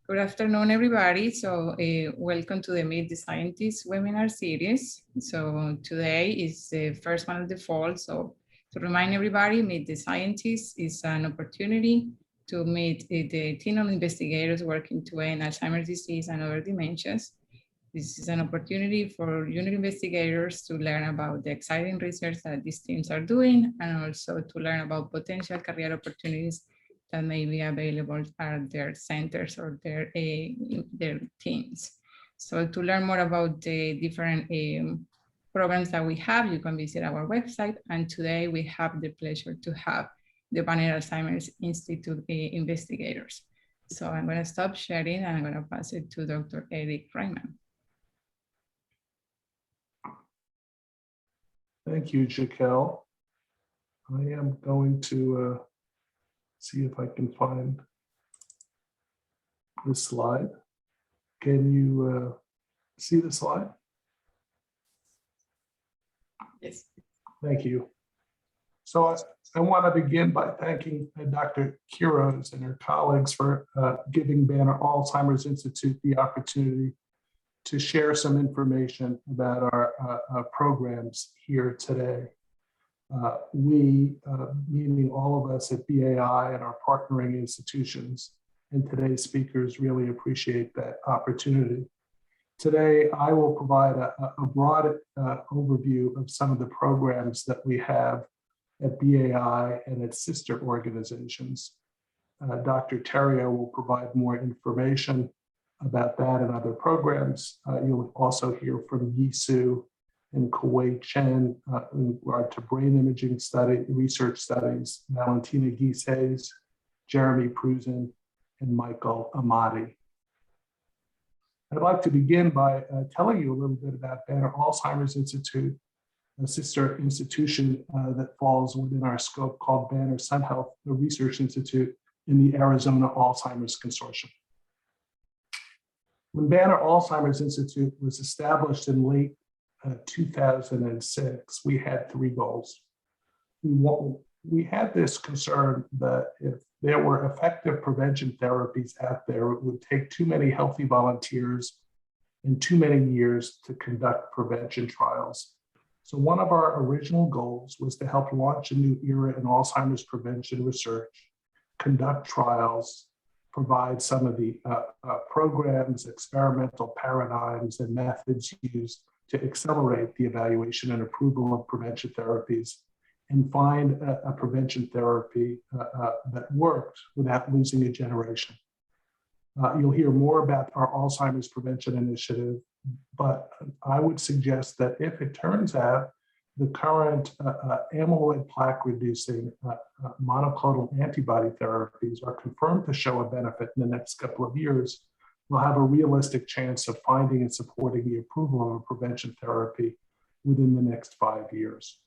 Good afternoon, everybody. So welcome to the Meet the Scientists webinar series. So today is the first one of the fall. So to remind everybody, Meet the Scientists is an opportunity to meet the team of investigators working to end Alzheimer's disease and other dementias. This is an opportunity for junior investigators to learn about the exciting research that these teams are doing, and also to learn about potential career opportunities that may be available at their centers or their teams. So to learn more about the different programs that we have, you can visit our website. And today we have the pleasure to have the Banner Alzheimer's Institute investigators. So I'm going to stop sharing and I'm going to pass it to Dr. Eric Reiman. Thank you, Jaquel. I am going to see if I can find this slide. Can you see the slide? Yes. Thank you. So I want to begin by thanking Dr. Quiroz and her colleagues for giving Banner Alzheimer's Institute the opportunity to share some information about our programs here today. We, meaning all of us at BAI and our partnering institutions and today's speakers, really appreciate that opportunity. Today, I will provide a broad overview of some of the programs that we have at BAI and its sister organizations. Dr. Tariot will provide more information about that and other programs. You'll also hear from Yisu and Kewei Chen in regard to brain imaging research studies, Valentina Ghisays, Jeremy Pruzin, and Malek-Ahmadi. I'd like to begin by telling you a little bit about Banner Alzheimer's Institute, a sister institution that falls within our scope called Banner Sun Health, the Research Institute in the Arizona Alzheimer's Consortium. When Banner Alzheimer's Institute was established in late 2006, we had three goals. We had this concern that if there were effective prevention therapies out there, it would take too many healthy volunteers and too many years to conduct prevention trials. So one of our original goals was to help launch a new era in Alzheimer's prevention research, conduct trials, provide some of the programs, experimental paradigms, and methods used to accelerate the evaluation and approval of prevention therapies, and find a prevention therapy that worked without losing a generation. You'll hear more about our Alzheimer's prevention initiative, but I would suggest that if it turns out the current amyloid plaque reducing monoclonal antibody therapies are confirmed to show a benefit in the next couple of years, we'll have a realistic chance of finding and supporting the approval of a prevention therapy within the next 5 years.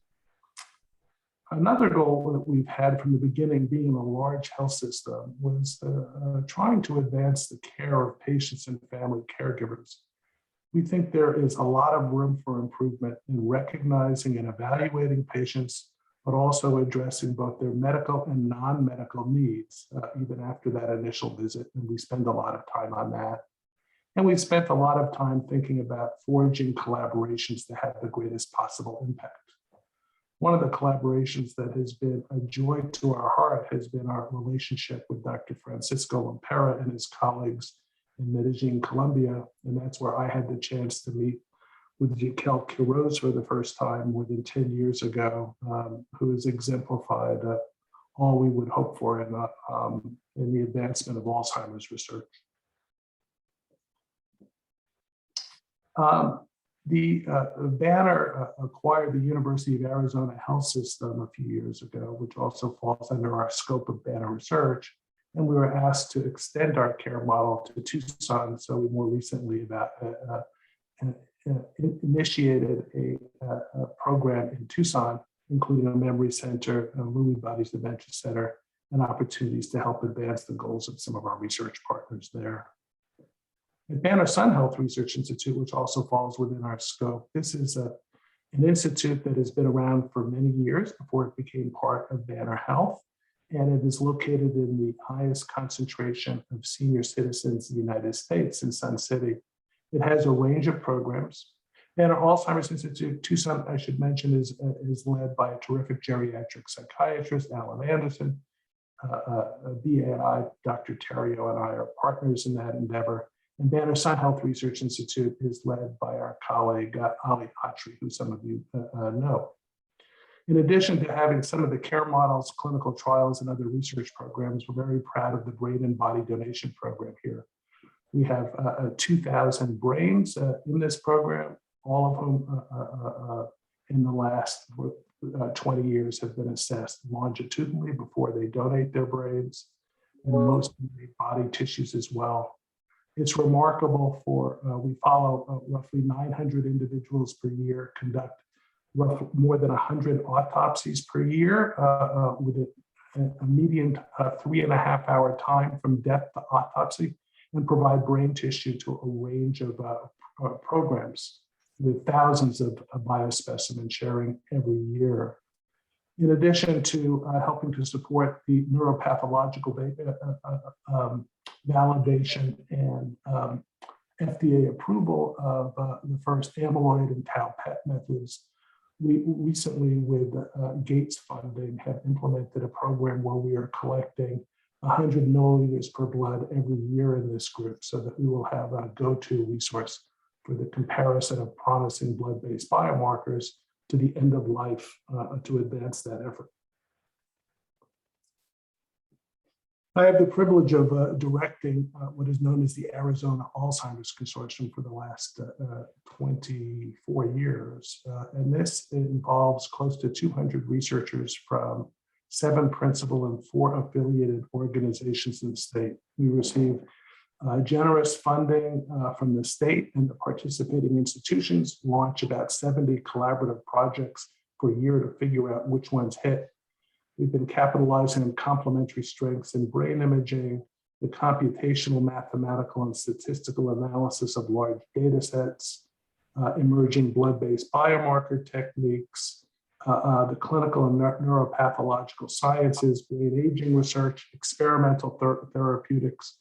Another goal that we've had from the beginning, being in a large health system, was trying to advance the care of patients and family caregivers. We think there is a lot of room for improvement in recognizing and evaluating patients, but also addressing both their medical and non-medical needs, even after that initial visit. And we spend a lot of time on that. And we've spent a lot of time thinking about forging collaborations to have the greatest possible impact. One of the collaborations that has been a joy to our heart has been our relationship with Dr. Francisco Lampera and his colleagues in Medellin, Colombia. And that's where I had the chance to meet with Jaquel Quiroz for the first time more than 10 years ago, who has exemplified all we would hope for in the advancement of Alzheimer's research. The Banner acquired the University of Arizona Health System a few years ago, which also falls under our scope of Banner research. And we were asked to extend our care model to Tucson. So we more recently initiated a program in Tucson, including a memory center, a Lewy Bodies Dementia Center, and opportunities to help advance the goals of some of our research partners there. At Banner Sun Health Research Institute, which also falls within our scope, this is an institute that has been around for many years before it became part of Banner Health. and it is located in the highest concentration of senior citizens in the United States in Sun City. It has a range of programs. And our Alzheimer's Institute, Tucson, I should mention, is led by a terrific geriatric psychiatrist, Alan Anderson. BAI, Dr. Tariot and I are partners in that endeavor. And Banner Sun Health Research Institute is led by our colleague, Ali Atri, who some of you know. In addition to having some of the care models, clinical trials, and other research programs, we're very proud of the brain and body donation program here. We have 2,000 brains in this program, all of whom in the last 20 years have been assessed longitudinally before they donate their brains, and most donate body tissues as well. It's remarkable for, we follow roughly 900 individuals per year, conduct roughly more than 100 autopsies per year with a median 3.5 hour time from death to autopsy, and provide brain tissue to a range of programs with thousands of biospecimens sharing every year. In addition to helping to support the neuropathological validation and FDA approval of the first amyloid and tau PET methods, we recently, with Gates funding, have implemented a program where we are collecting 100 milliliters per blood every year in this group, so that we will have a go-to resource for the comparison of promising blood-based biomarkers to the end of life to advance that effort. I have the privilege of directing what is known as the Arizona Alzheimer's Consortium for the last 24 years. And this involves close to 200 researchers from 7 principal and 4 affiliated organizations in the state. We receive generous funding from the state, and the participating institutions launch about 70 collaborative projects per year to figure out which ones hit. We've been capitalizing on complementary strengths in brain imaging, the computational, mathematical, and statistical analysis of large data sets, emerging blood-based biomarker techniques, the clinical and neuropathological sciences, brain aging research, experimental therapeutics,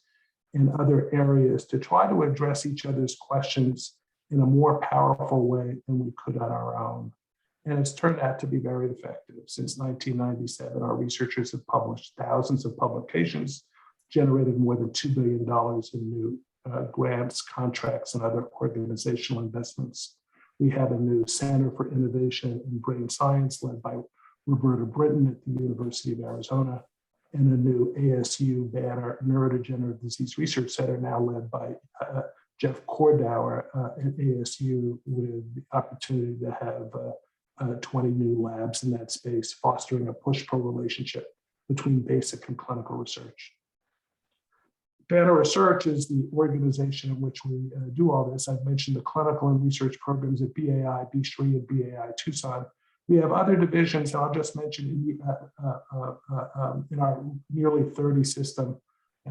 and other areas to try to address each other's questions in a more powerful way than we could on our own. And it's turned out to be very effective. Since 1997, our researchers have published thousands of publications, generated more than $2 billion in new grants, contracts, and other organizational investments. We have a new Center for Innovation in Brain Science led by Roberta Britton at the University of Arizona, and a new ASU Banner Neurodegenerative Disease Research Center now led by Jeff Kordauer at ASU, with the opportunity to have 20 new labs in that space, fostering a push-pull relationship between basic and clinical research. Banner Research is the organization in which we do all this. I've mentioned the clinical and research programs at BAI, B3, and BAI Tucson. We have other divisions, and I'll just mention in our nearly 30 system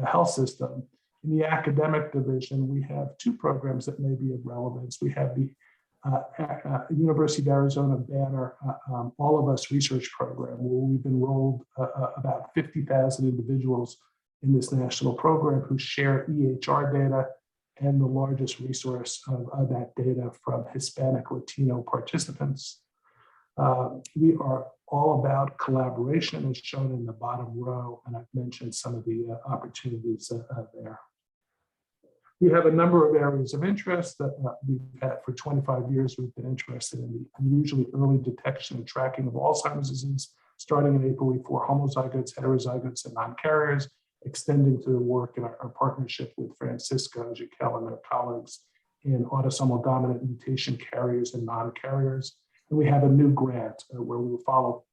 health system. In the academic division, we have 2 programs that may be of relevance. We have the University of Arizona Banner All of Us research program, where we've enrolled about 50,000 individuals in this national program who share EHR data and the largest resource of that data from Hispanic Latino participants. We are all about collaboration, as shown in the bottom row, and I've mentioned some of the opportunities there. We have a number of areas of interest that we've had for 25 years. We've been interested in the unusually early detection and tracking of Alzheimer's disease, starting in ApoE4 homozygotes, heterozygotes, and non-carriers, extending to the work in our partnership with Francisco Jiquel and their colleagues in autosomal dominant mutation carriers and non-carriers. And we have a new grant where we will follow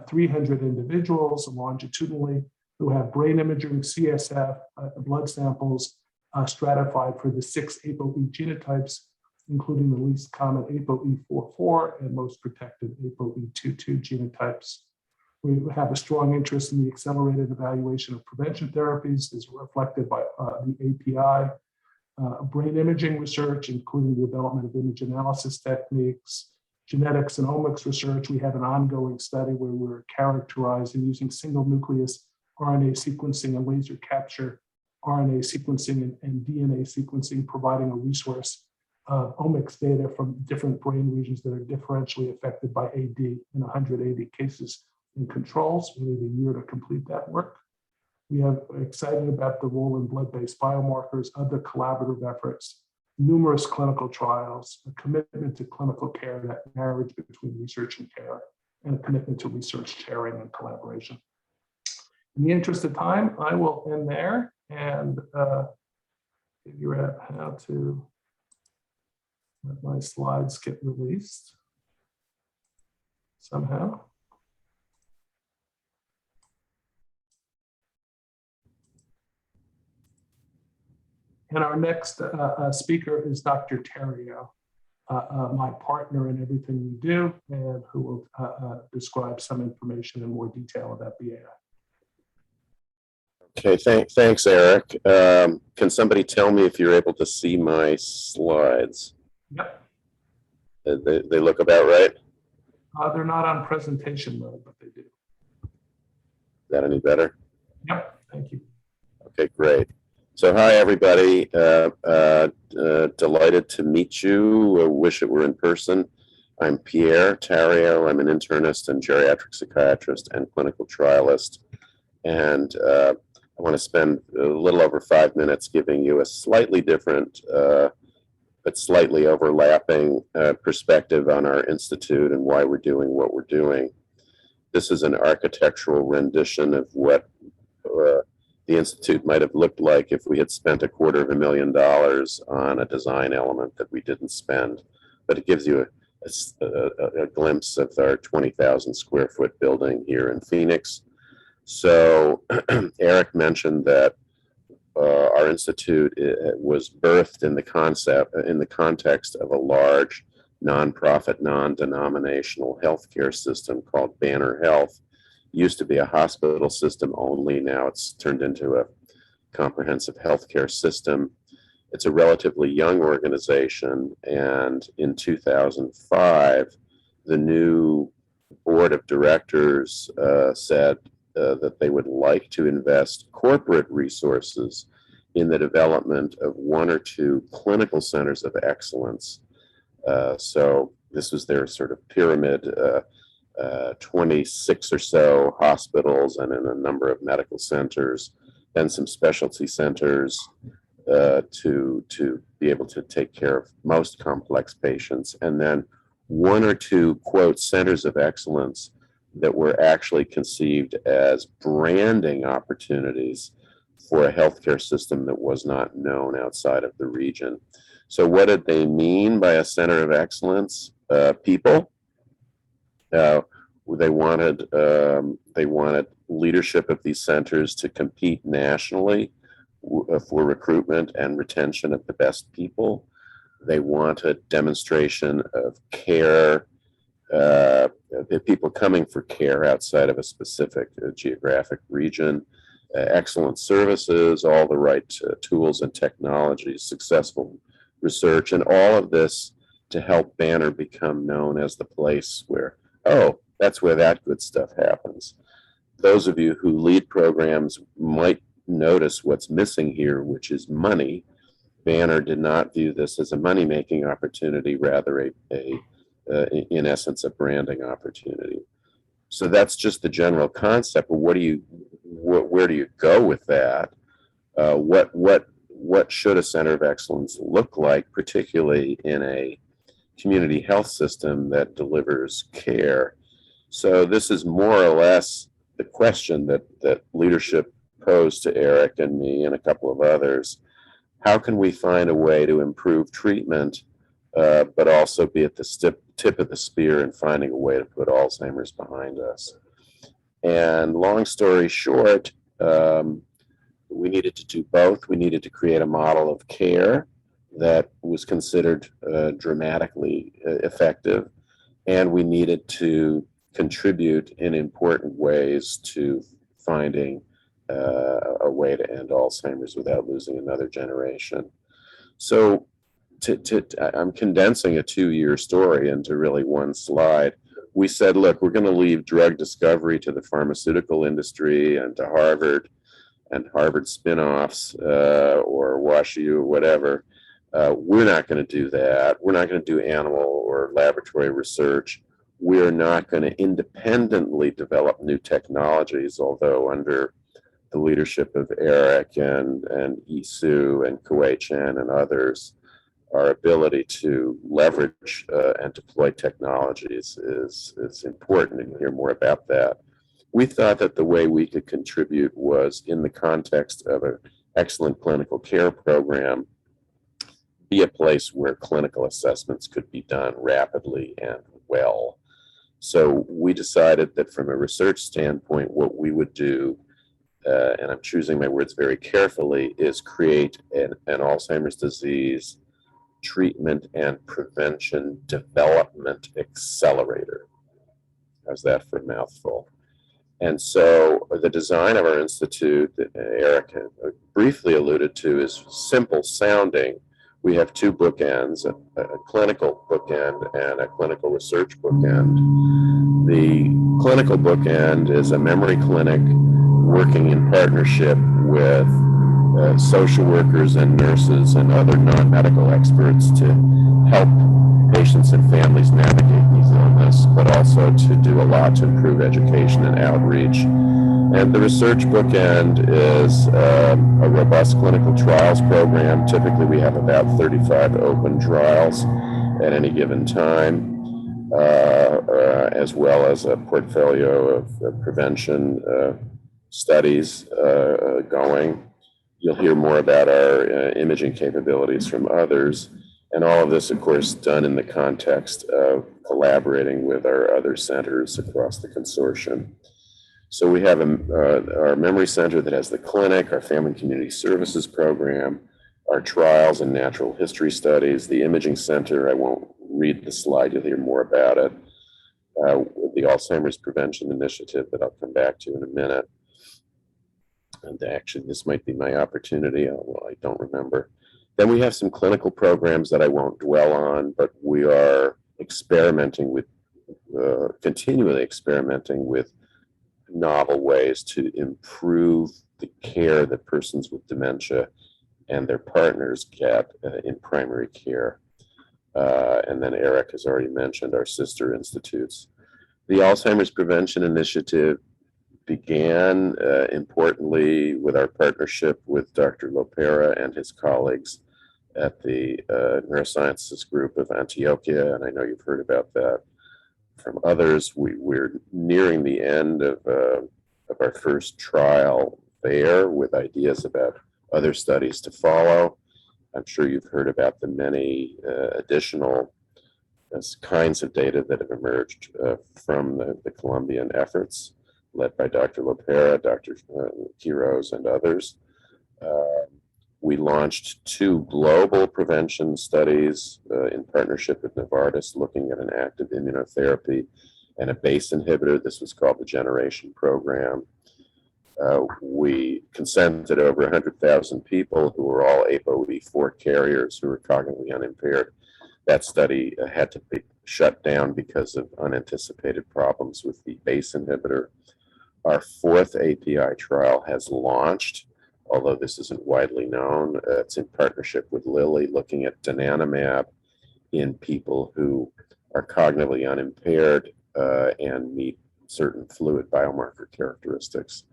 300 individuals longitudinally who have brain imaging, CSF, blood samples stratified for the 6 ApoE genotypes, including the least common ApoE44 and most protected ApoE22 genotypes. We have a strong interest in the accelerated evaluation of prevention therapies, as reflected by the API, brain imaging research, including the development of image analysis techniques, genetics and omics research, we have an ongoing study where we're characterizing using single nucleus RNA sequencing and laser capture RNA sequencing and DNA sequencing, providing a resource of omics data from different brain regions that are differentially affected by AD in 180 cases in controls. We need a year to complete that work. We are excited about the role in blood-based biomarkers, other collaborative efforts, numerous clinical trials, a commitment to clinical care, that marriage between research and care, and a commitment to research sharing and collaboration. In the interest of time, I will end there and figure out how to let my slides get released somehow. And our next speaker is Dr. Tariot, my partner in everything we do, and who will describe some information in more detail about BAI. Okay, thanks, Eric. Can somebody tell me if you're able to see my slides? Yep. They look about right? They're not on presentation mode, but they do. Is that any better? Yep, thank you. Okay, great. So hi, everybody. Delighted to meet you. I wish it were in person. I'm Pierre Tariot. I'm an internist and geriatric psychiatrist and clinical trialist. And I want to spend a little over 5 minutes giving you a slightly different but slightly overlapping perspective on our institute and why we're doing what we're doing. This is an architectural rendition of what the Institute might have looked like if we had spent $250,000 on a design element that we didn't spend. But it gives you a glimpse of our 20,000 square foot building here in Phoenix. So Eric mentioned that our institute was birthed in the context of a large nonprofit, non-denominational healthcare system called Banner Health. Used to be a hospital system only. Now it's turned into a comprehensive healthcare system. It's a relatively young organization, and in 2005, the new board of directors said that they would like to invest corporate resources in the development of 1 or 2 clinical centers of excellence. So this was their sort of pyramid, 26 or so hospitals and in a number of medical centers, and some specialty centers to be able to take care of most complex patients, and then 1 or 2, quote, centers of excellence that were actually conceived as branding opportunities for a healthcare system that was not known outside of the region. So what did they mean by a center of excellence? People. They wanted leadership of these centers to compete nationally for recruitment and retention of the best people. They wanted demonstration of care, people coming for care outside of a specific geographic region, excellent services, all the right tools and technologies, successful research, and all of this to help Banner become known as the place where, oh, that's where that good stuff happens. Those of you who lead programs might notice what's missing here, which is money. Banner did not view this as a money-making opportunity, rather in essence, a branding opportunity. So that's just the general concept. But where do you go with that? What should a center of excellence look like, particularly in a community health system that delivers care? So this is more or less the question that leadership posed to Eric and me and a couple of others. How can we find a way to improve treatment, but also be at the tip of the spear in finding a way to put Alzheimer's behind us? And long story short, we needed to do both. We needed to create a model of care that was considered dramatically effective, and we needed to contribute in important ways to finding a way to end Alzheimer's without losing another generation. So I'm condensing a 2-year story into really one slide. We said, look, we're going to leave drug discovery to the pharmaceutical industry and to Harvard and Harvard spin-offs or WashU or whatever. We're not going to do that. We're not going to do animal or laboratory research. We're not going to independently develop new technologies, although under the leadership of Eric and Isu and Kewei Chen and others, our ability to leverage and deploy technologies is important, and you'll hear more about that. We thought that the way we could contribute was in the context of an excellent clinical care program, be a place where clinical assessments could be done rapidly and well. So we decided that from a research standpoint, what we would do, and I'm choosing my words very carefully, is create an Alzheimer's disease treatment and prevention development accelerator. How's that for a mouthful? And so the design of our institute that Eric briefly alluded to is simple sounding. We have two bookends, a clinical bookend and a clinical research bookend. The clinical bookend is a memory clinic working in partnership with social workers and nurses and other non-medical experts to help patients and families navigate these illnesses, but also to do a lot to improve education and outreach. And the research bookend is a robust clinical trials program. Typically, we have about 35 open trials at any given time, as well as a portfolio of prevention studies going. You'll hear more about our imaging capabilities from others. And all of this, of course, done in the context of collaborating with our other centers across the consortium. So we have our memory center that has the clinic, our family and community services program, our trials and natural history studies, the imaging center. I won't read the slide, you'll hear more about it. The Alzheimer's Prevention Initiative that I'll come back to in a minute. And actually, this might be my opportunity. Well, I don't remember. Then we have some clinical programs that I won't dwell on, but we are experimenting with, continually experimenting with novel ways to improve the care that persons with dementia and their partners get in primary care. And then Eric has already mentioned our sister institutes. The Alzheimer's Prevention Initiative began importantly with our partnership with Dr. Lopera and his colleagues at the Neurosciences Group of Antioquia, and I know you've heard about that from others. We're nearing the end of our first trial there with ideas about other studies to follow. I'm sure you've heard about the many additional kinds of data that have emerged from the Colombian efforts led by Dr. Lopera, Dr. Quiroz, and others. We launched 2 global prevention studies in partnership with Novartis, looking at an active immunotherapy and a BACE inhibitor. This was called the Generation Program. We consented over 100,000 people who were all ApoE4 carriers who were cognitively unimpaired. That study had to be shut down because of unanticipated problems with the BACE inhibitor. Our 4th API trial has launched, although this isn't widely known. It's in partnership with Lilly, looking at donanemab in people who are cognitively unimpaired and meet certain fluid biomarker characteristics.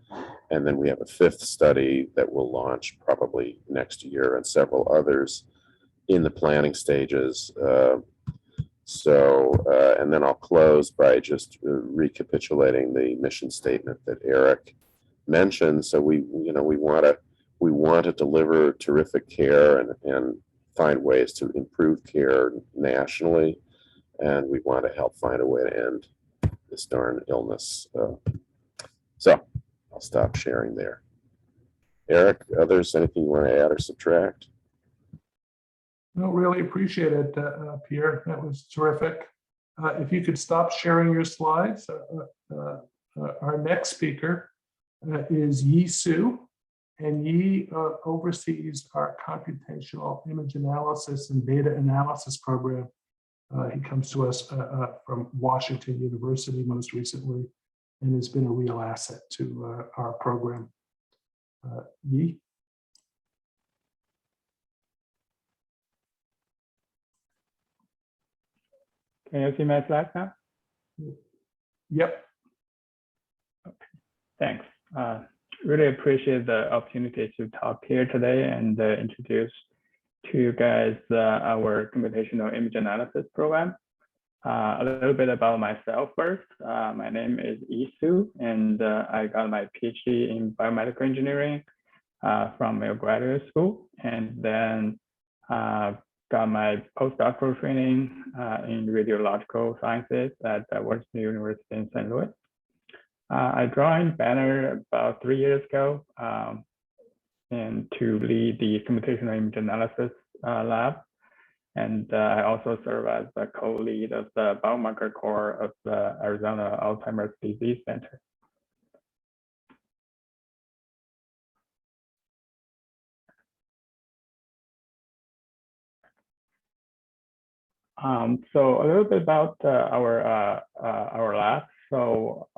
And then we have a 5th study that will launch probably next year, and several others in the planning stages. And then I'll close by just recapitulating the mission statement that Eric mentioned. So we want to deliver terrific care and find ways to improve care nationally, and we want to help find a way to end this darn illness. So I'll stop sharing there. Eric, others, anything you want to add or subtract? No, really appreciate it, Pierre. That was terrific. If you could stop sharing your slides. Our next speaker is Yi Su, And Yi oversees our computational image analysis and data analysis program. He comes to us from Washington University most recently, and has been a real asset to our program. Yi? Can you see my slides now? Yep. Okay. Thanks. Really appreciate the opportunity to talk here today and introduce to you guys our computational image analysis program. A little bit about myself first. My name is Yi Su, and I got my PhD in biomedical engineering from Yale Graduate School, and then got my postdoctoral training in radiological sciences at Washington University in St. Louis. I joined Banner about 3 years ago and to lead the computational image analysis lab. And I also serve as the co-lead of the biomarker core of the Arizona Alzheimer's Disease Center. So a little bit about our lab. So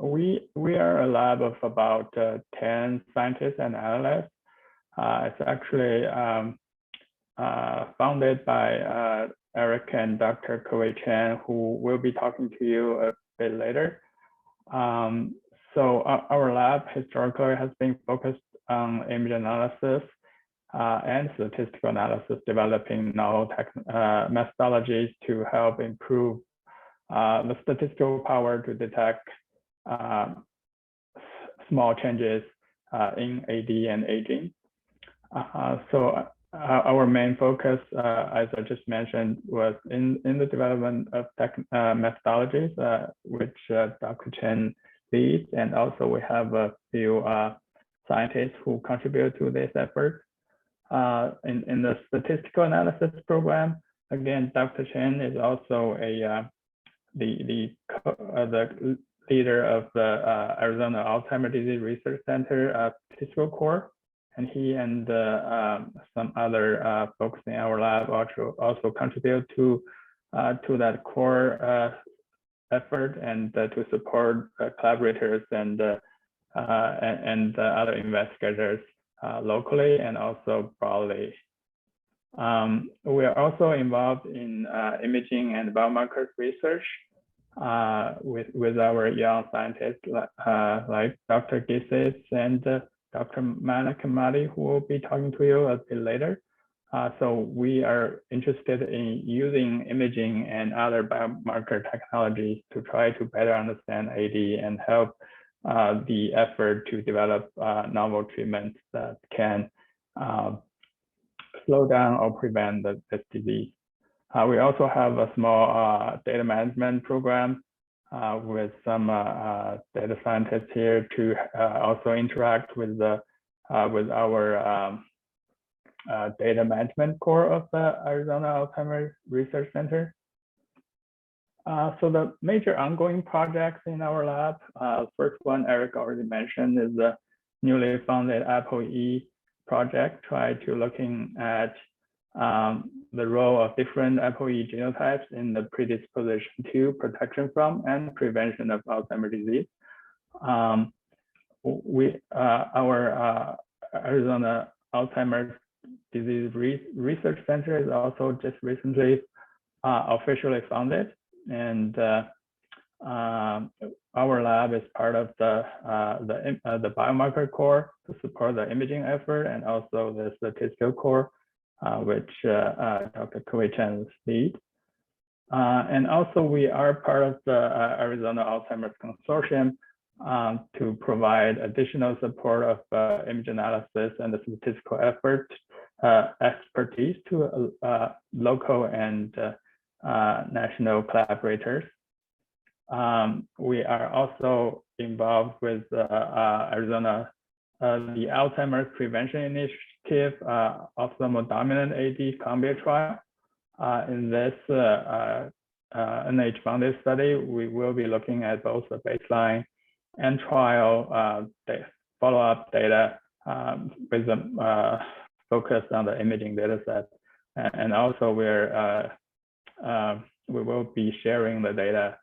we are a lab of about 10 scientists and analysts. It's actually founded by Eric and Dr. Kewei Chen, who will be talking to you a bit later. So our lab historically has been focused on image analysis and statistical analysis, developing novel methodologies to help improve the statistical power to detect small changes in AD and aging. So our main focus, as I just mentioned, was in the development of methodologies, which Dr. Chen leads, and also we have a few scientists who contribute to this effort. In the statistical analysis program, again, Dr. Chen is also the leader of the Arizona Alzheimer's Disease Research Center statistical core, and he and some other folks in our lab also contribute to that core effort and to support collaborators and other investigators locally and also broadly. We are also involved in imaging and biomarkers research with our young scientists like Dr. Ghisays and Dr. Malek-Ahmadi, who will be talking to you a bit later. So we are interested in using imaging and other biomarker technologies to try to better understand AD and help the effort to develop novel treatments that can slow down or prevent this disease. We also have a small data management program with some data scientists here to also interact with our data management core of the Arizona Alzheimer's Research Center. So the major ongoing projects in our lab, first one Eric already mentioned is the newly founded APOE project, try to looking at the role of different APOE genotypes in the predisposition to, protection from, and prevention of Alzheimer's disease. Our Arizona Alzheimer's Disease Research Center is also just recently officially founded, and our lab is part of the biomarker core to support the imaging effort and also the statistical core, which Dr. Kewei Chen leads. And also we are part of the Arizona Alzheimer's Consortium to provide additional support of image analysis and the statistical effort expertise to local and national collaborators. We are also involved with Arizona, the Alzheimer's Prevention Initiative, Autosomal Dominant AD Columbia trial. In this NIH-funded study, we will be looking at both the baseline and trial follow-up data with the focus on the imaging data set. And also we will be sharing the data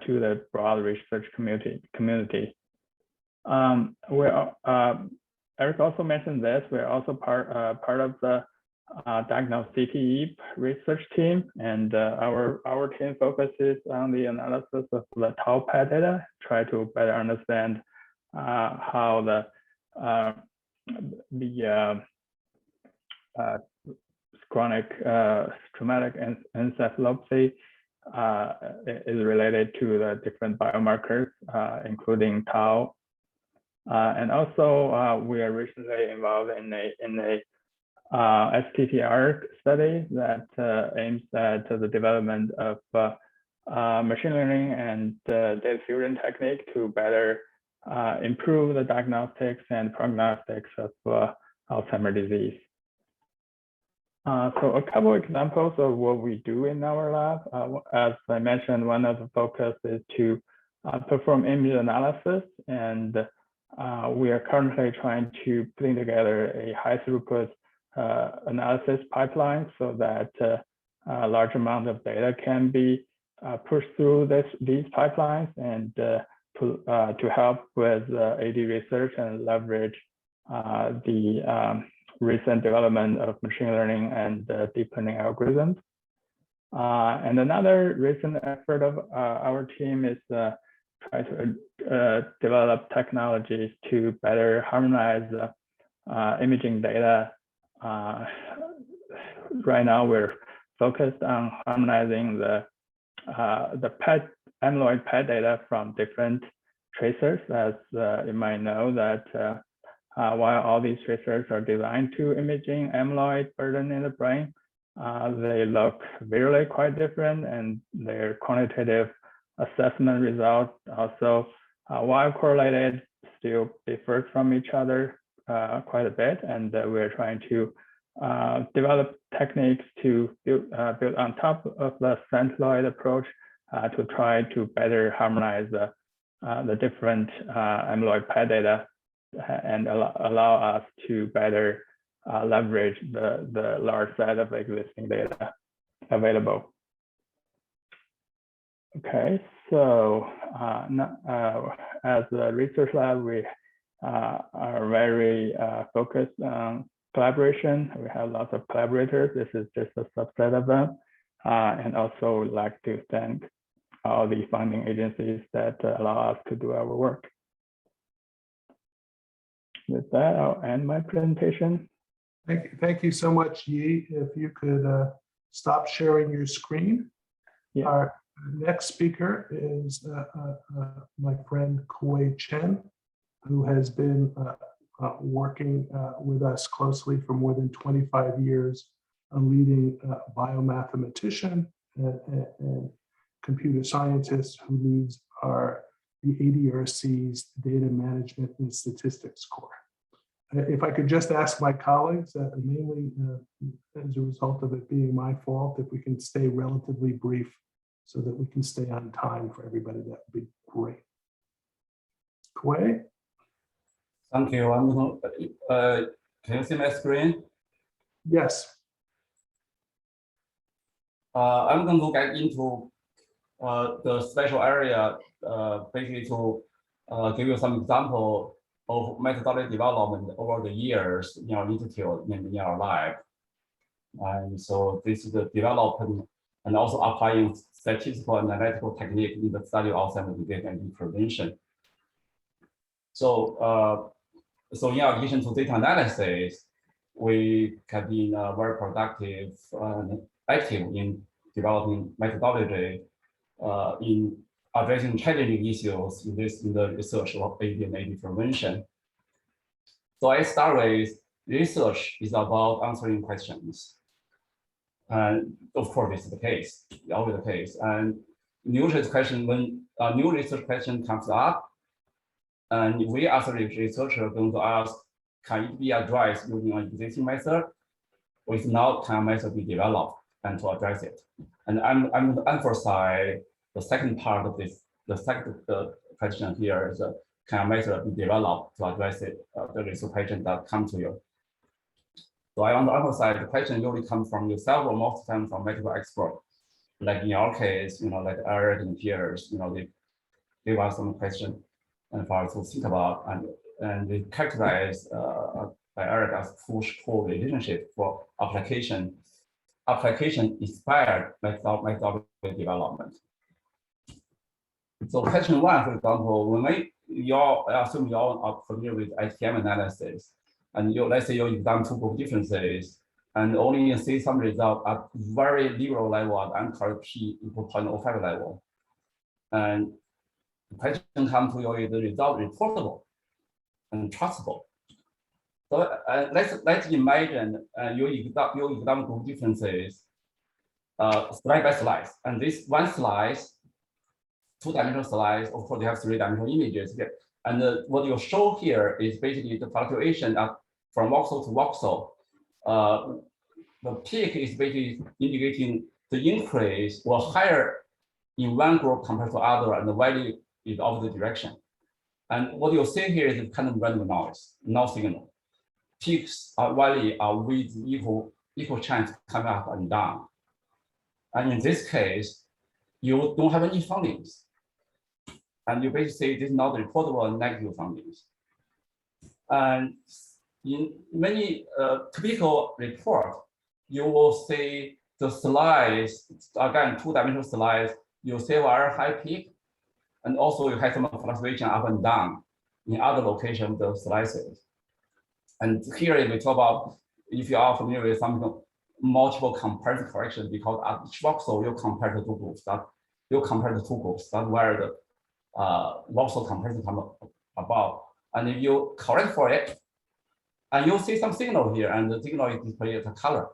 to the broad research community. Eric also mentioned this. We're also part of the diagnose CTE research team, and our team focuses on the analysis of the tau PET data, try to better understand how the chronic traumatic encephalopathy is related to the different biomarkers, including tau. And also, we are recently involved in a STTR study that aims at the development of machine learning and data fusion technique to better improve the diagnostics and prognostics of Alzheimer's disease. So a couple of examples of what we do in our lab. As I mentioned, one of the focus is to perform image analysis, and we are currently trying to put together a high throughput analysis pipeline so that a large amount of data can be pushed through these pipelines, and to help with AD research and leverage the recent development of machine learning and deep learning algorithms. And another recent effort of our team is try to develop technologies to better harmonize imaging data. Right now, we're focused on harmonizing the PET amyloid PET data from different tracers. As you might know, that while all these tracers are designed to imaging amyloid burden in the brain, they look visually quite different, and their quantitative assessment results also, while correlated, still differs from each other quite a bit. And we're trying to develop techniques to build on top of the Centiloid approach to try to better harmonize the different amyloid PET data and allow us to better leverage the large set of existing data available. Okay, so as a research lab, we are very focused on collaboration. We have lots of collaborators. This is just a subset of them. And also would like to thank all the funding agencies that allow us to do our work. With that, I'll end my presentation. Thank you so much, Yi. If you could stop sharing your screen. Yeah. Our next speaker is my friend Kewei Chen, who has been working with us closely for more than 25 years, a leading biomathematician and computer scientist who leads the ADRC's Data Management and Statistics Core. If I could just ask my colleagues, mainly as a result of it being my fault, if we can stay relatively brief so that we can stay on time for everybody, that would be great. Kewei? Thank you. I'm going to, can you see my screen? Yes. I'm going to get into the special area, basically to give you some example of methodology development over the years in our institute and in our lab. And so this is the development and also applying statistical and analytical technique in the study of Alzheimer's disease and prevention. So, so in addition to data analysis, we have been very productive and active in developing methodology in addressing challenging issues in the research of AD and AD prevention. So I start with research is about answering questions. And of course, this is the case, always the case. And new research question, when a new research question comes up, and we as a researcher are going to ask, can it be addressed using an existing method? Or if not, can a method be developed and to address it? And I'm going to emphasize the second part of this. The second question here is, can a method be developed to address it, the research question that come to you? So I want to emphasize the question usually comes from yourself or most of the time from medical expert. Like in our case, like Eric and Pierre's, they give us some question and for us to think about, and they characterize by Eric as push-pull relationship for application inspired methodology development. So question one, for example, when I assume you all are familiar with ITM analysis, and let's say you've done two group differences, and only see some result at very liberal level at uncorrect p equal 0.05 level. And the question comes to you, is the result reportable and trustable? So let's imagine you examine group differences slide by slide, and this one slice, two-dimensional slides, of course, you have three-dimensional images here. And what you show here is basically the fluctuation from voxel to voxel. The peak is basically indicating the increase or higher in one group compared to other, and the value is opposite direction. And what you see here is kind of random noise, no signal. Peaks value are with equal chance coming up and down. And in this case, you don't have any findings. And you basically say this is not reportable and negative findings. And in many typical reports, you will see the slides, again, two-dimensional slides, you see very high peak, and also you have some fluctuation up and down in other locations of the slices. And here we talk about, if you are familiar with something, multiple comparative correction, because at each voxel you compare the two groups. That's where the voxel comparison comes about. And if you correct for it, and you'll see some signal here, and the signal is displayed as a color.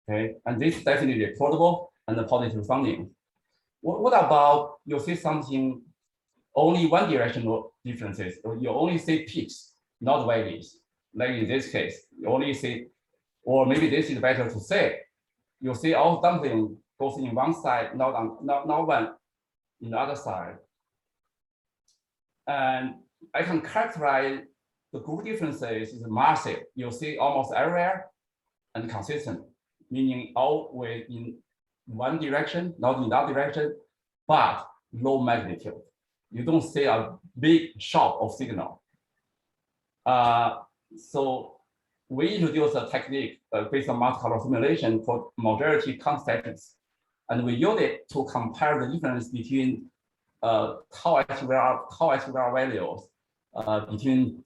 Okay, and this is definitely reportable and a positive finding. What about you see something only one directional differences? You only see peaks, not valleys. Like in this case, you only see, or maybe this is better to say, you see all something goes in one side, not one in the other side. And I can characterize the group differences is massive. You see almost everywhere and consistent, meaning always in one direction, not in that direction, but low magnitude. You don't see a big shock of signal. So we introduced a technique based on multicolor simulation called majority constants, and we use it to compare the difference between tau SVR values between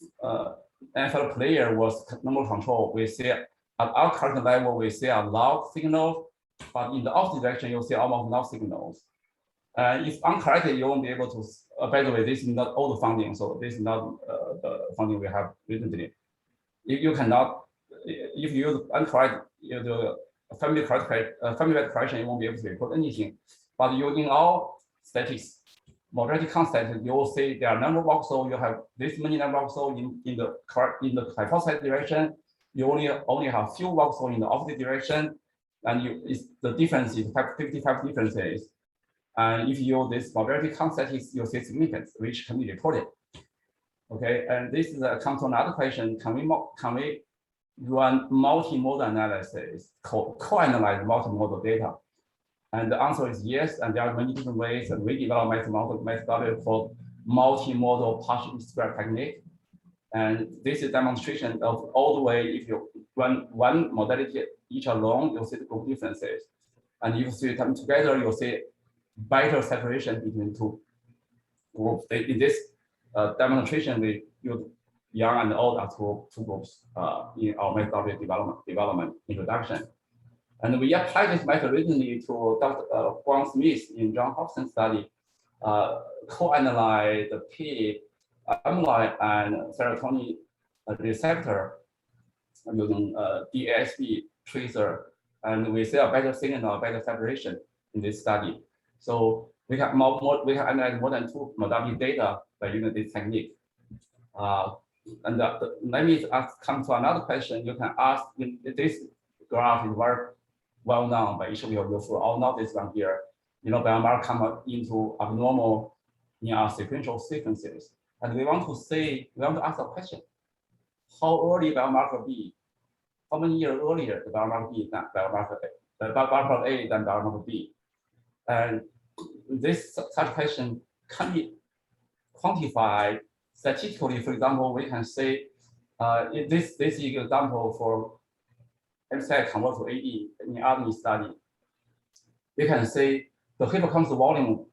NFL player was number control. We see at our current level, we see a loud signal, but in the opposite direction, you'll see almost no signals. If uncorrected, you won't be able to. By the way, this is not all the funding, so this is not the funding we have recently. If you cannot, if you use uncorrected, the family correction, you won't be able to report anything. But using all statistics, majority constant, you will see there are number of voxels. You have this many number of voxels in the hypothesized direction. You only have few voxels in the opposite direction, and the difference is 55 differences. And if you use this majority constant, you see significance, which can be reported. Okay, and this is comes to another question: Can we run multimodal analysis, co-analyze multimodal data? And the answer is yes, and there are many different ways, and we develop methodology called multimodal partial square technique. And this is a demonstration of all the way, if you run one modality each alone, you'll see the group differences. And if you see them together, you'll see better separation between two groups. In this demonstration, we use young and old as two groups in our methodology development introduction. And we applied this method recently to Dr. Guang Smith in Johns Hopkins study, co-analyze the P, amyloid and serotonin receptor using DASB tracer, and we see a better signal, better separation in this study. So we have analyzed more than 2 modality data by using this technique. And let me come to another question. You can ask, this graph is very well known by each of you. You all know this one here. Biomarker come into abnormal in our sequential sequences. And we want to ask a question: how early biomarker be how many years earlier the biomarker B than biomarker A, the biomarker A than biomarker B. And this such question can be quantified statistically. For example, we can say this is an example for MCI convert to AD in ADMI study. We can say the hippocampus volume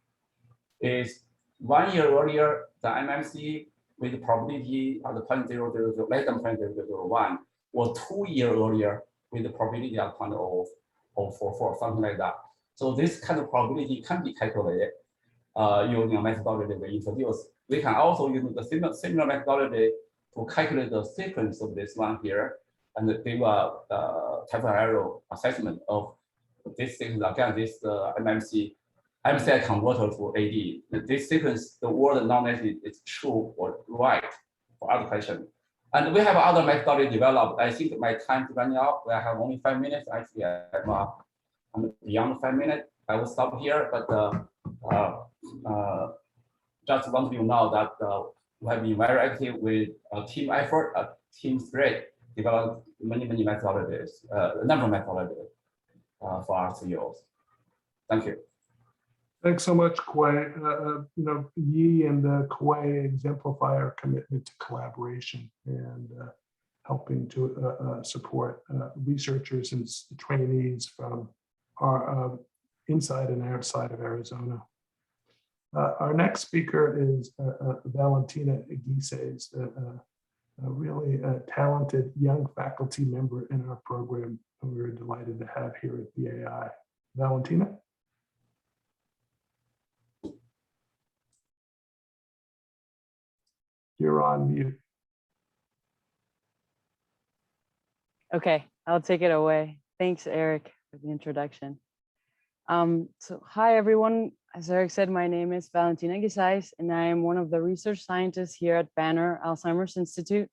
is 1 year earlier than MMC with probability at 0.000 less than 0.001, or 2 years earlier with the probability at 0.044, something like that. So this kind of probability can be calculated using a methodology we introduced. We can also use the similar methodology to calculate the sequence of this one here and give a type of error assessment of this sequence. Again, this MCI converter to AD. This sequence, the word non-negative is true or right for other question. And we have other methodology developed. I think my time is running out. I have only 5 minutes. Actually, I'm beyond 5 minutes. I will stop here, but just want you to know that we have been very active with a team effort, a team spirit, developed many methodologies, a number of methodologies for our CEOs. Thank you. Thanks so much, Kewei. You know, Yi and Kewei exemplify our commitment to collaboration and helping to support researchers and trainees from our inside and outside of Arizona. Our next speaker is Valentina Ghisays, a really talented young faculty member in our program, and we're delighted to have here at the AI. Valentina? You're on mute. Okay, I'll take it away. Thanks, Eric, for the introduction. So hi, everyone. As Eric said, my name is Valentina Ghisays, and I am one of the research scientists here at Banner Alzheimer's Institute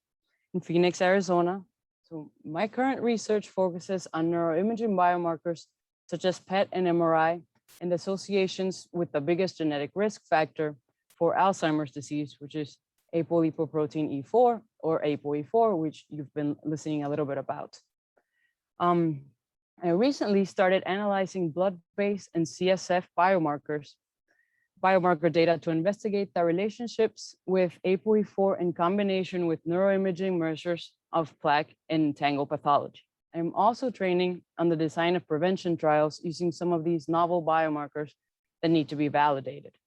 in Phoenix, Arizona. So my current research focuses on neuroimaging biomarkers such as PET and MRI and associations with the biggest genetic risk factor for Alzheimer's disease, which is apolipoprotein E4 or ApoE4, which you've been listening a little bit about. I recently started analyzing blood-based and CSF biomarker data to investigate the relationships with ApoE4 in combination with neuroimaging measures of plaque and tangle pathology. I'm also training on the design of prevention trials using some of these novel biomarkers that need to be validated.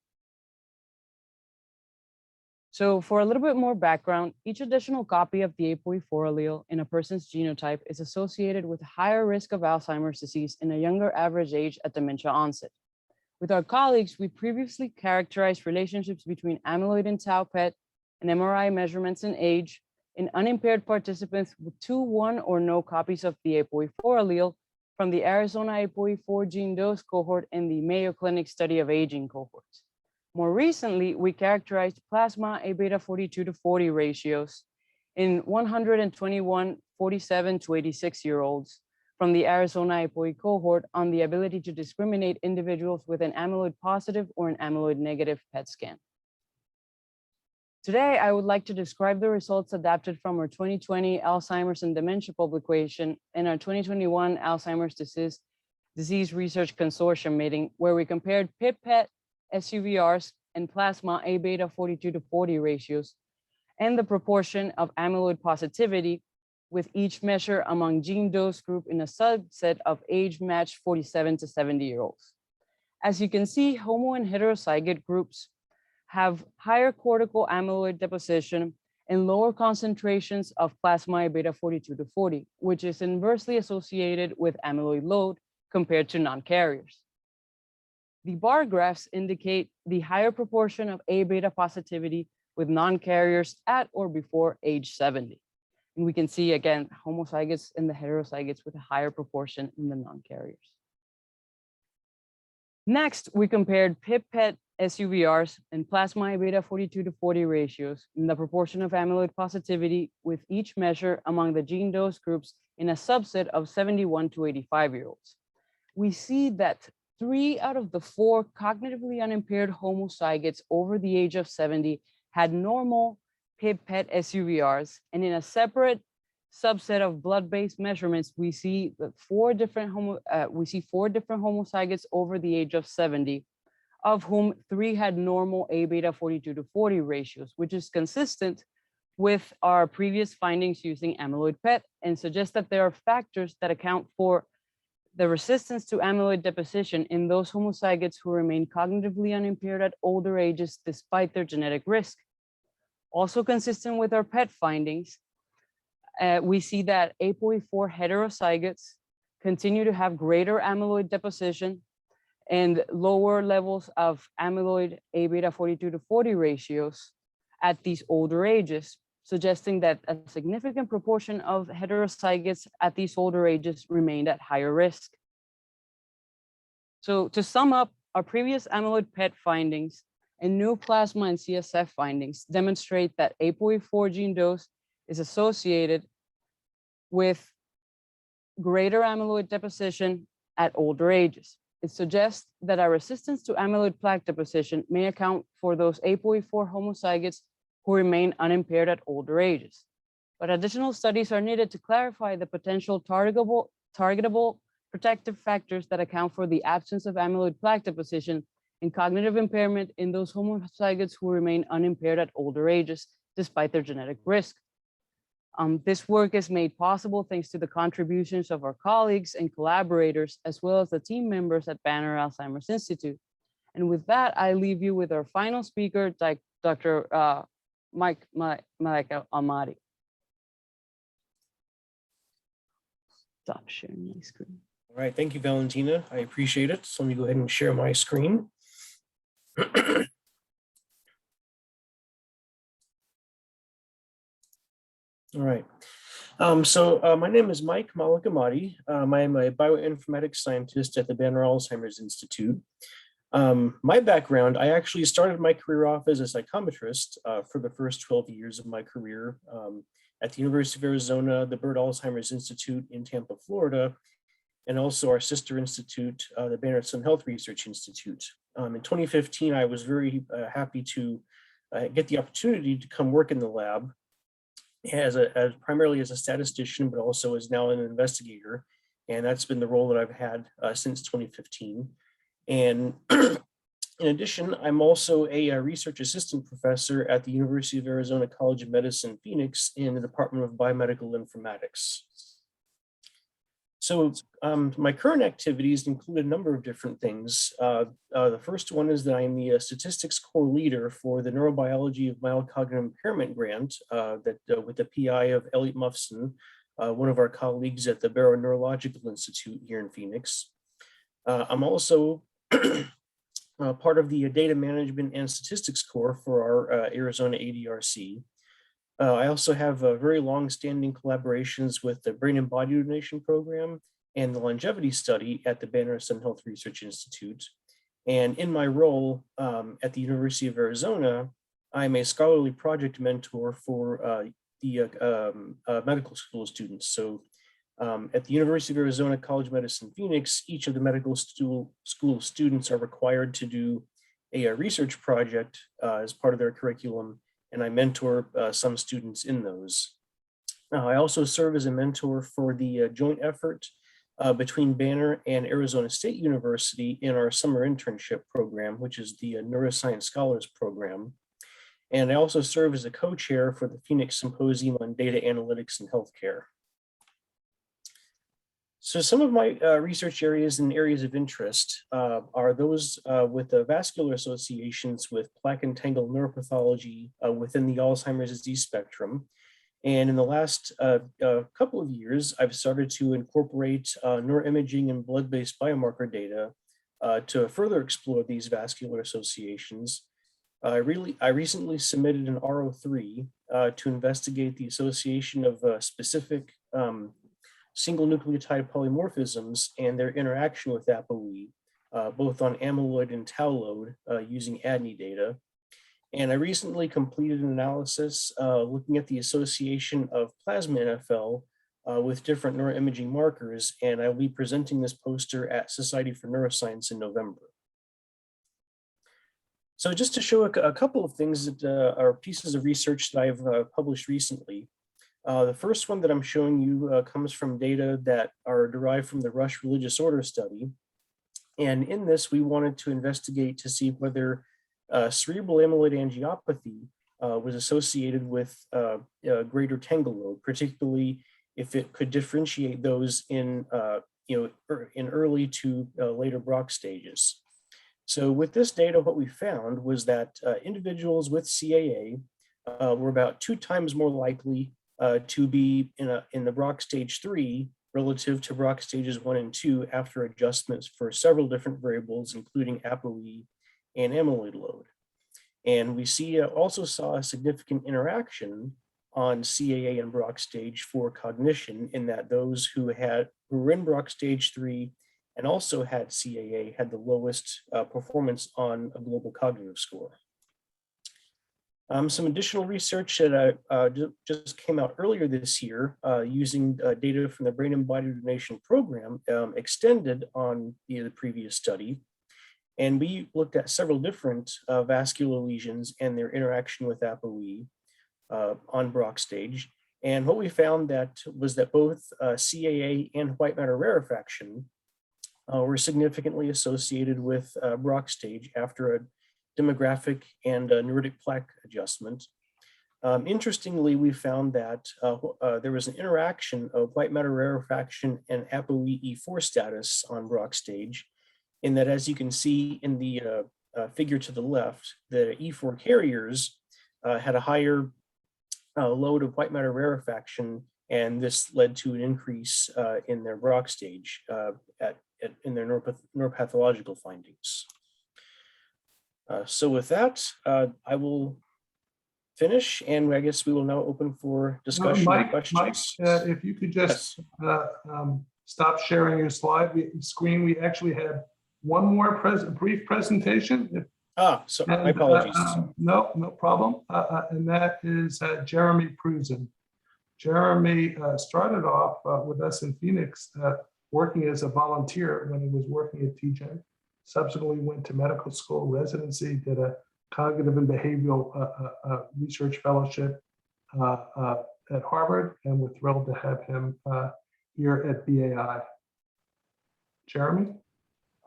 So for a little bit more background, each additional copy of the ApoE4 allele in a person's genotype is associated with a higher risk of Alzheimer's disease in a younger average age at dementia onset. With our colleagues, we previously characterized relationships between amyloid and tau PET and MRI measurements in age in unimpaired participants with 2, 1, or no copies of the ApoE4 allele from the Arizona ApoE4 gene dose cohort and the Mayo Clinic study of aging cohorts. More recently, we characterized plasma A-beta 42 to 40 ratios in 121 47 to 86-year-olds from the Arizona ApoE cohort on the ability to discriminate individuals with an amyloid positive or an amyloid negative PET scan. Today, I would like to describe the results adapted from our 2020 Alzheimer's and Dementia publication and our 2021 Alzheimer's Disease Research Consortium meeting, where we compared PET SUVRs and plasma A-beta 42 to 40 ratios and the proportion of amyloid positivity with each measure among gene dose group in a subset of age-matched 47 to 70-year-olds. As you can see, homo and heterozygote groups have higher cortical amyloid deposition and lower concentrations of plasma A-beta 42 to 40, which is inversely associated with amyloid load compared to non-carriers. The bar graphs indicate the higher proportion of A-beta positivity with non-carriers at or before age 70. And we can see again, homozygotes and the heterozygotes with a higher proportion in the non-carriers. Next, we compared PET SUVRs and plasma A-beta 42 to 40 ratios in the proportion of amyloid positivity with each measure among the gene dose groups in a subset of 71 to 85-year-olds. We see that 3 out of the 4 cognitively unimpaired homozygotes over the age of 70 had normal PET SUVRs, and in a separate subset of blood-based measurements, we see that four different homozygotes over the age of 70, of whom 3 had normal A beta 42 to 40 ratios, which is consistent with our previous findings using amyloid PET and suggests that there are factors that account for the resistance to amyloid deposition in those homozygotes who remain cognitively unimpaired at older ages despite their genetic risk. Also consistent with our PET findings, we see that ApoE4 heterozygotes continue to have greater amyloid deposition and lower levels of amyloid A beta 42 to 40 ratios at these older ages, suggesting that a significant proportion of heterozygotes at these older ages remained at higher risk. So to sum up, our previous amyloid PET findings and new plasma and CSF findings demonstrate that ApoE4 gene dose is associated with greater amyloid deposition at older ages. It suggests that our resistance to amyloid plaque deposition may account for those ApoE4 homozygotes who remain unimpaired at older ages. But additional studies are needed to clarify the potential targetable protective factors that account for the absence of amyloid plaque deposition and cognitive impairment in those homozygotes who remain unimpaired at older ages, despite their genetic risk. This work is made possible thanks to the contributions of our colleagues and collaborators, as well as the team members at Banner Alzheimer's Institute. And with that, I leave you with our final speaker, Dr. Malek-Ahmadi. Stop sharing my screen. All right, thank you, Valentina. I appreciate it. So let me go ahead and share my screen. All right. My name is Mike Malek-Ahmadi. I am a bioinformatics scientist at the Banner Alzheimer's Institute. My background, I actually started my career off as a psychometrist for the first 12 years of my career at the University of Arizona, the Bird Alzheimer's Institute in Tampa, Florida, and also our sister institute, the Banner Sun Health Research Institute. In 2015, I was very happy to get the opportunity to come work in the lab primarily as a statistician, but also as now an investigator. And that's been the role that I've had since 2015. And in addition, I'm also a research assistant professor at the University of Arizona College of Medicine, Phoenix, in the Department of Biomedical Informatics. So my current activities include a number of different things. The first one is that I'm the statistics core leader for the Neurobiology of Mild Cognitive Impairment grant with the PI of Elliot Mufson, one of our colleagues at the Barrow Neurological Institute here in Phoenix. I'm also part of the data management and statistics core for our Arizona ADRC. I also have very long-standing collaborations with the Brain and Body Donation Program and the Longevity Study at the Banner Sun Health Research Institute. And in my role at the University of Arizona, I'm a scholarly project mentor for the medical school students. So at the University of Arizona College of Medicine, Phoenix, each of the medical school students are required to do a research project as part of their curriculum, and I mentor some students in those. I also serve as a mentor for the joint effort between Banner and Arizona State University in our summer internship program, which is the Neuroscience Scholars Program. And I also serve as a co-chair for the Phoenix Symposium on Data Analytics and Healthcare. So some of my research areas and areas of interest are those with the vascular associations with plaque and tangle neuropathology within the Alzheimer's disease spectrum. And in the last couple of years, I've started to incorporate neuroimaging and blood-based biomarker data to further explore these vascular associations. I recently submitted an R03 to investigate the association of specific single nucleotide polymorphisms and their interaction with ApoE, both on amyloid and tau load using ADNI data. And I recently completed an analysis looking at the association of plasma NFL with different neuroimaging markers, and I will be presenting this poster at Society for Neuroscience in November. So just to show a couple of things that are pieces of research that I've published recently. The first one that I'm showing you comes from data that are derived from the Rush Religious Order study. And in this, we wanted to investigate to see whether cerebral amyloid angiopathy was associated with greater tangle load, particularly if it could differentiate those in in early to later Brock stages. So with this data, what we found was that individuals with CAA were about 2 times more likely to be in the Brock stage 3 relative to Brock stages 1 and 2 after adjustments for several different variables, including ApoE and amyloid load. And we also saw a significant interaction on CAA and Brock stage 4 cognition, in that those who were in Brock stage 3 and also had CAA had the lowest performance on a global cognitive score. Some additional research that just came out earlier this year using data from the Brain and Body Donation Program extended on the previous study. And we looked at several different vascular lesions and their interaction with ApoE on Brock stage. And what we found was that both CAA and white matter rarefaction were significantly associated with Brock stage after a demographic and neuritic plaque adjustment. Interestingly, we found that there was an interaction of white matter rarefaction and ApoE4 status on Brock stage, in that, as you can see in the figure to the left, the E4 carriers had a higher load of white matter rarefaction, and this led to an increase in their Brock stage in their neuropathological findings. So with that, I will finish, and I guess we will now open for discussion and questions. Mike, if you could just stop sharing your screen. We actually had one more brief presentation. So my apologies. No problem. And that is Jeremy Pruzin. Jeremy started off with us in Phoenix, working as a volunteer when he was working at TGen. Subsequently went to medical school residency, did a cognitive and behavioral research fellowship at Harvard, and we're thrilled to have him here at BAI. Jeremy?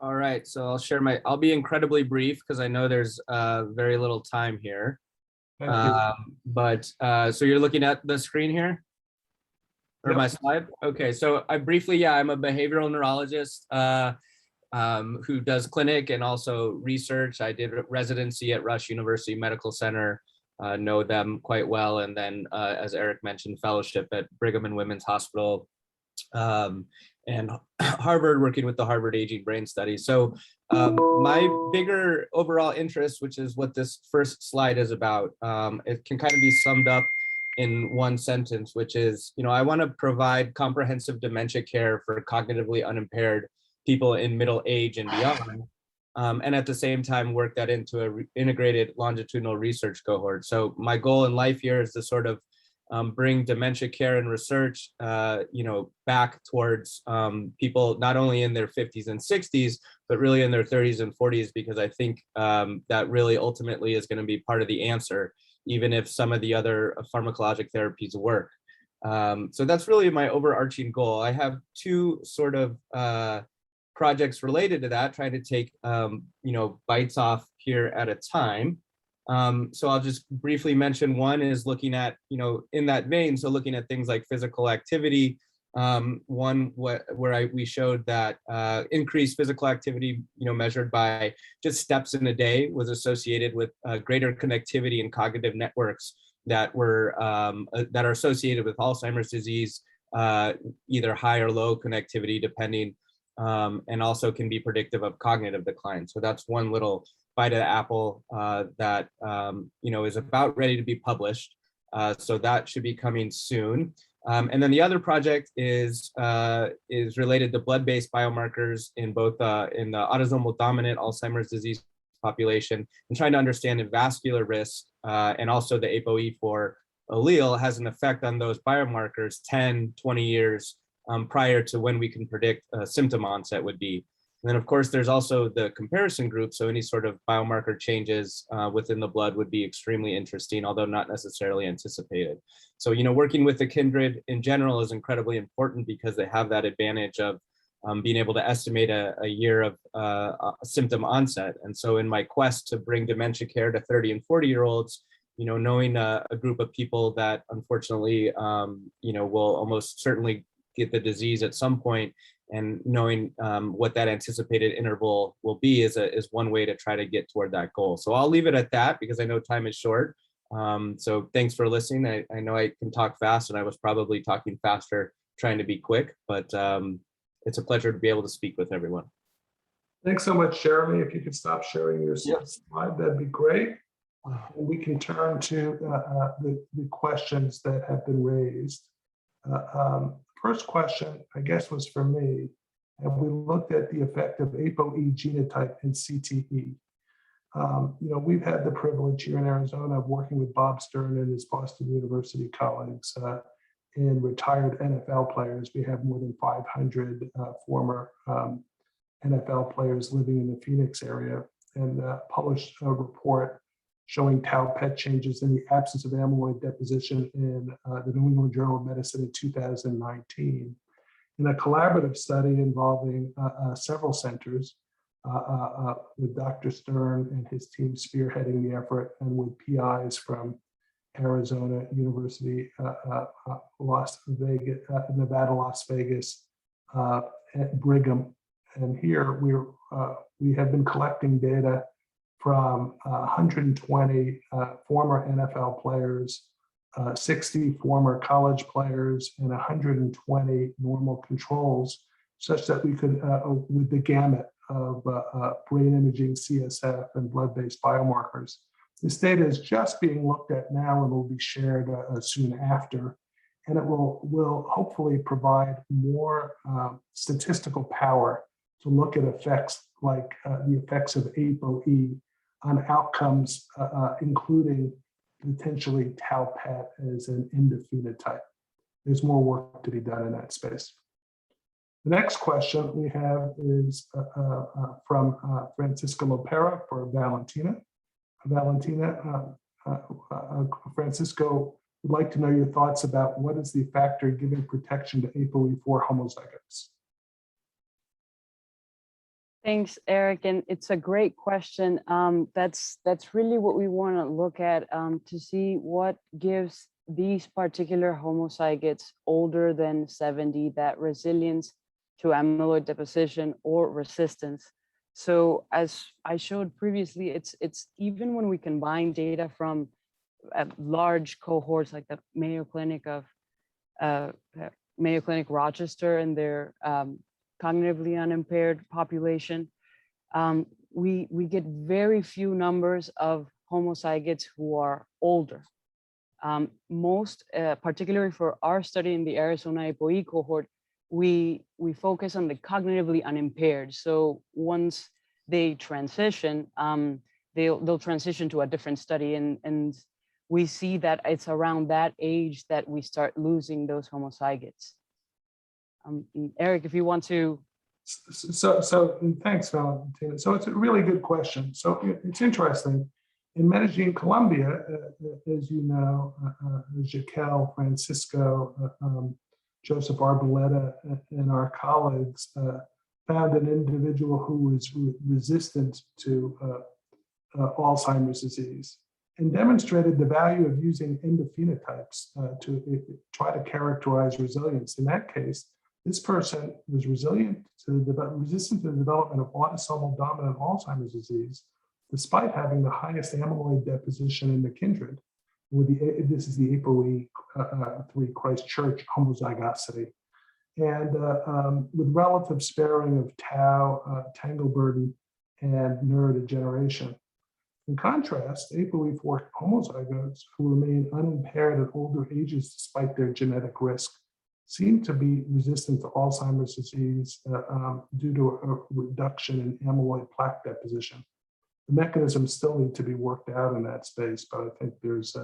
All right, so I'll be incredibly brief because I know there's very little time here. Thank you. So you're looking at the screen here? Or Yep. my slide? Okay, so I'm a behavioral neurologist who does clinic and also research. I did residency at Rush University Medical Center, know them quite well. And then, as Eric mentioned, fellowship at Brigham and Women's Hospital and Harvard, working with the Harvard Aging Brain Study. So my bigger overall interest, which is what this first slide is about, it can kind of be summed up in one sentence, which is, I want to provide comprehensive dementia care for cognitively unimpaired people in middle age and beyond, and at the same time work that into an integrated longitudinal research cohort. So my goal in life here is to sort of bring dementia care and research, back towards people not only in their 50s and 60s, but really in their 30s and 40s, because I think that really ultimately is going to be part of the answer, even if some of the other pharmacologic therapies work. So that's really my overarching goal. I have two sort of projects related to that, trying to take bites off here at a time. So I'll just briefly mention one is looking at, in that vein, so looking at things like physical activity. We showed that increased physical activity, measured by just steps in a day, was associated with greater connectivity and cognitive networks that are associated with Alzheimer's disease, either high or low connectivity, depending, and also can be predictive of cognitive decline. So that's one little bite of the apple that is about ready to be published. So that should be coming soon. And then the other project is related to blood-based biomarkers in both in the autosomal dominant Alzheimer's disease population, and trying to understand if vascular risk and also the ApoE4 allele has an effect on those biomarkers 10, 20 years prior to when we can predict symptom onset would be. And then of course, there's also the comparison group. So any sort of biomarker changes within the blood would be extremely interesting, although not necessarily anticipated. So, working with the kindred in general is incredibly important because they have that advantage of being able to estimate a year of symptom onset. And so in my quest to bring dementia care to 30 and 40-year-olds, knowing a group of people that unfortunately, will almost certainly get the disease at some point, and knowing what that anticipated interval will be is one way to try to get toward that goal. So I'll leave it at that because I know time is short. So thanks for listening. I know I can talk fast, and I was probably talking faster trying to be quick, but it's a pleasure to be able to speak with everyone. Thanks so much, Jeremy. If you could stop sharing your slide, that'd be great. And we can turn to the questions that have been raised. First question, I guess, was for me, and we looked at the effect of ApoE genotype in CTE. We've had the privilege here in Arizona of working with Bob Stern and his Boston University colleagues in retired NFL players. We have more than 500 former NFL players living in the Phoenix area, and published a report showing tau PET changes in the absence of amyloid deposition in the New England Journal of Medicine in 2019. In a collaborative study involving several centers, with Dr. Stern and his team spearheading the effort, and with PIs from Arizona University, Las Vegas, Nevada, Las Vegas, Brigham. And here we have been collecting data from 120 former NFL players, 60 former college players, and 120 normal controls, such that we could, with the gamut of brain imaging, CSF, and blood-based biomarkers. This data is just being looked at now and will be shared soon after, and it will hopefully provide more statistical power to look at effects like the effects of ApoE on outcomes, including potentially tau PET as an endophenotype. There's more work to be done in that space. The next question we have is from Francisco Lopera for Valentina. Valentina, Francisco would like to know your thoughts about what is the factor giving protection to ApoE4 homozygotes. Thanks, Eric, and it's a great question. That's really what we want to look at to see what gives these particular homozygotes older than 70 that resilience to amyloid deposition or resistance. So as I showed previously, it's even when we combine data from large cohorts like the Mayo Clinic Rochester and their cognitively unimpaired population, we get very few numbers of homozygotes who are older. Most, particularly for our study in the Arizona ApoE cohort, we focus on the cognitively unimpaired. So once they transition, they'll transition to a different study, and we see that it's around that age that we start losing those homozygotes. Eric, if you want to. So thanks, Valentina. So it's a really good question. So it's interesting. In Medellin, Colombia, as you know, Jaquel, Francisco, Joseph Arboleda, and our colleagues found an individual who was resistant to Alzheimer's disease, and demonstrated the value of using endophenotypes to try to characterize resilience. In that case, this person was resistant to the development of autosomal dominant Alzheimer's disease, despite having the highest amyloid deposition in the kindred. This is the ApoE3 Christchurch homozygosity. And with relative sparing of tau, tangle burden, and neurodegeneration. In contrast, ApoE4 homozygotes who remain unimpaired at older ages despite their genetic risk seem to be resistant to Alzheimer's disease due to a reduction in amyloid plaque deposition. The mechanisms still need to be worked out in that space, but I think there's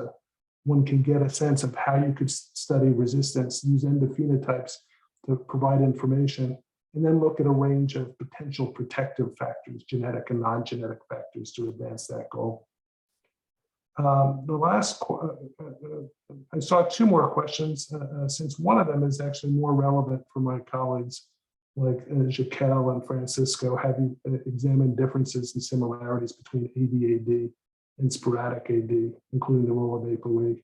one can get a sense of how you could study resistance, use endophenotypes to provide information. and then look at a range of potential protective factors, genetic and non-genetic factors to advance that goal. I saw two more questions, since one of them is actually more relevant for my colleagues like Jaquel and Francisco. Have you examined differences and similarities between AD and sporadic AD, including the role of ApoE?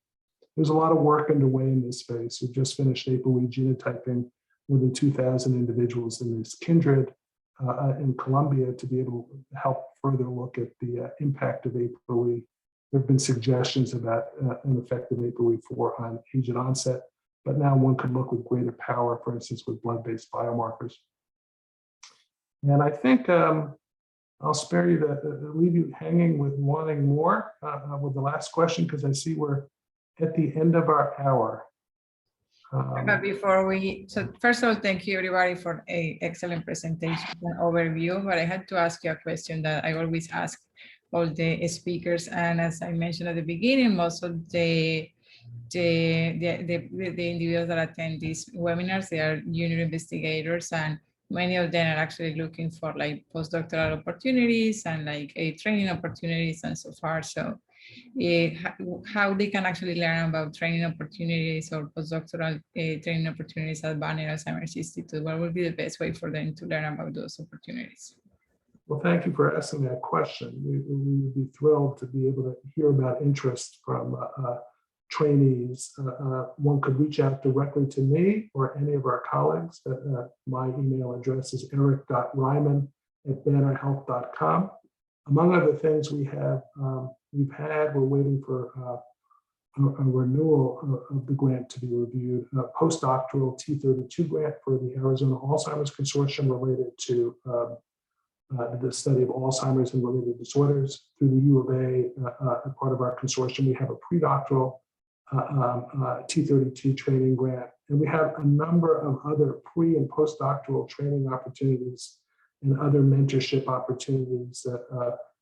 There's a lot of work underway in this space. We've just finished ApoE genotyping more than 2,000 individuals in this kindred in Colombia to be able to help further look at the impact of ApoE. There have been suggestions about an effect of ApoE4 on agent onset, but now one could look with greater power, for instance, with blood-based biomarkers. And I think I'll spare you to leave you hanging with wanting more with the last question, because I see we're at the end of our hour. But before so first of all, thank you everybody for an excellent presentation and overview. But I had to ask you a question that I always ask all the speakers. And as I mentioned at the beginning, most of the individuals that attend these webinars, they are junior investigators, and many of them are actually looking for like postdoctoral opportunities and like training opportunities and so far. So how they can actually learn about training opportunities or postdoctoral training opportunities at Banner Alzheimer's Institute? What would be the best way for them to learn about those opportunities? Well, thank you for asking that question. We would be thrilled to be able to hear about interest from trainees. One could reach out directly to me or any of our colleagues. My email address is eric.reiman@bannerhealth.com. Among other things we're waiting for a renewal of the grant to be reviewed, a postdoctoral T32 grant for the Arizona Alzheimer's Consortium related to the study of Alzheimer's and related disorders. Through the U of A, part of our consortium, we have a predoctoral T32 training grant. And we have a number of other pre and postdoctoral training opportunities and other mentorship opportunities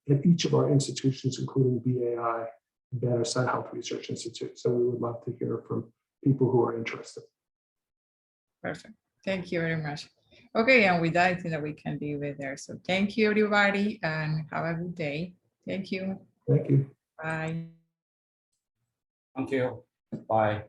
at each of our institutions, including BAI, Banner Sun Health Research Institute. So we would love to hear from people who are interested. Perfect. Thank you very much. Okay, and with that, I think that we can leave it there. So thank you, everybody, and have a good day. Thank you. Thank you. Bye. Thank you. Bye.